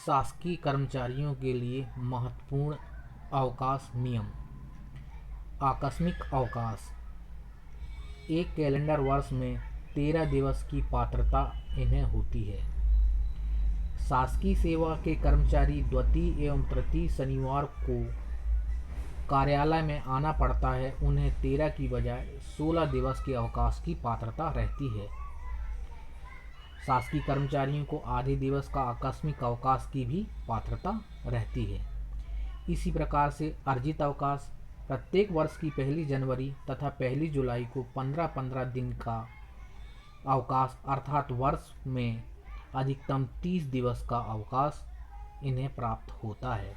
शासकीय कर्मचारियों के लिए महत्वपूर्ण अवकाश नियम। आकस्मिक अवकाश। एक कैलेंडर वर्ष में 13 दिवस की पात्रता इन्हें होती है। शासकीय सेवा के कर्मचारी द्वितीय एवं तृतीय शनिवार को कार्यालय में आना पड़ता है। उन्हें 13 की बजाय 16 दिवस के अवकाश की पात्रता रहती है। शासकीय कर्मचारियों को आधे दिवस का आकस्मिक अवकाश की भी पात्रता रहती है। इसी प्रकार से अर्जित अवकाश। प्रत्येक वर्ष की 1 जनवरी तथा 1 जुलाई को 15-15 दिन का अवकाश अर्थात वर्ष में अधिकतम 30 दिवस का अवकाश इन्हें प्राप्त होता है।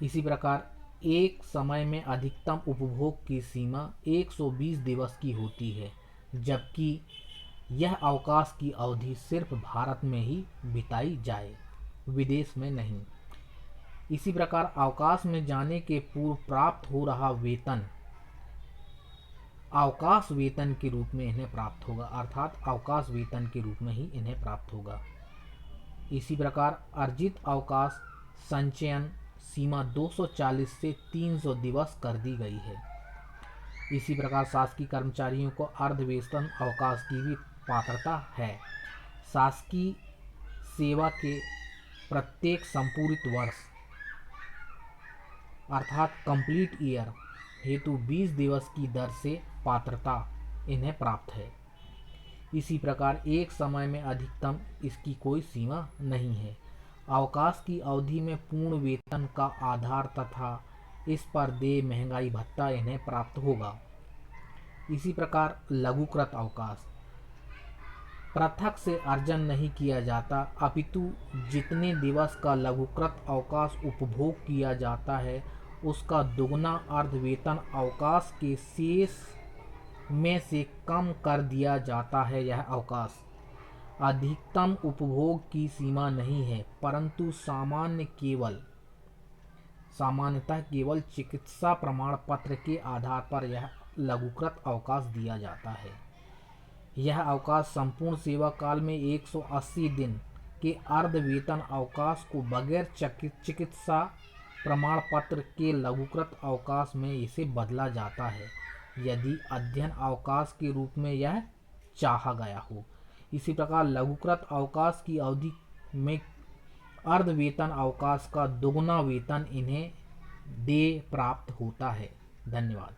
इसी प्रकार एक समय में अधिकतम उपभोग की सीमा 120 दिवस की होती है, जबकि यह अवकाश की अवधि सिर्फ भारत में ही बिताई जाए, विदेश में नहीं। इसी प्रकार अवकाश में जाने के पूर्व प्राप्त हो रहा वेतन अवकाश वेतन के रूप में इन्हें प्राप्त होगा, अर्थात अवकाश वेतन के रूप में ही इन्हें प्राप्त होगा। इसी प्रकार अर्जित अवकाश संचयन सीमा 240 से 300 दिवस कर दी गई है। इसी प्रकार शासकीय कर्मचारियों को अर्धवेतन अवकाश की भी पात्रता है। शासकीय सेवा के प्रत्येक संपूरित वर्ष अर्थात कंप्लीट ईयर हेतु 20 दिवस की दर से पात्रता इन्हें प्राप्त है। इसी प्रकार एक समय में अधिकतम इसकी कोई सीमा नहीं है। अवकाश की अवधि में पूर्ण वेतन का आधार तथा इस पर देय महंगाई भत्ता इन्हें प्राप्त होगा। इसी प्रकार लघुकृत अवकाश पृथक से अर्जन नहीं किया जाता, अपितु जितने दिवस का लघुकृत अवकाश उपभोग किया जाता है उसका दुगना अर्धवेतन अवकाश के शेष में से कम कर दिया जाता है। यह अवकाश अधिकतम उपभोग की सीमा नहीं है, परंतु सामान्यतः केवल चिकित्सा प्रमाण पत्र के आधार पर यह लघुकृत अवकाश दिया जाता है। यह अवकाश संपूर्ण सेवा काल में 180 दिन के अर्धवेतन अवकाश को बगैर चिकित्सा प्रमाण पत्र के लघुकृत अवकाश में इसे बदला जाता है, यदि अध्ययन अवकाश के रूप में यह चाहा गया हो। इसी प्रकार लघुकृत अवकाश की अवधि में अर्धवेतन अवकाश का दुगना वेतन इन्हें देय प्राप्त होता है। धन्यवाद।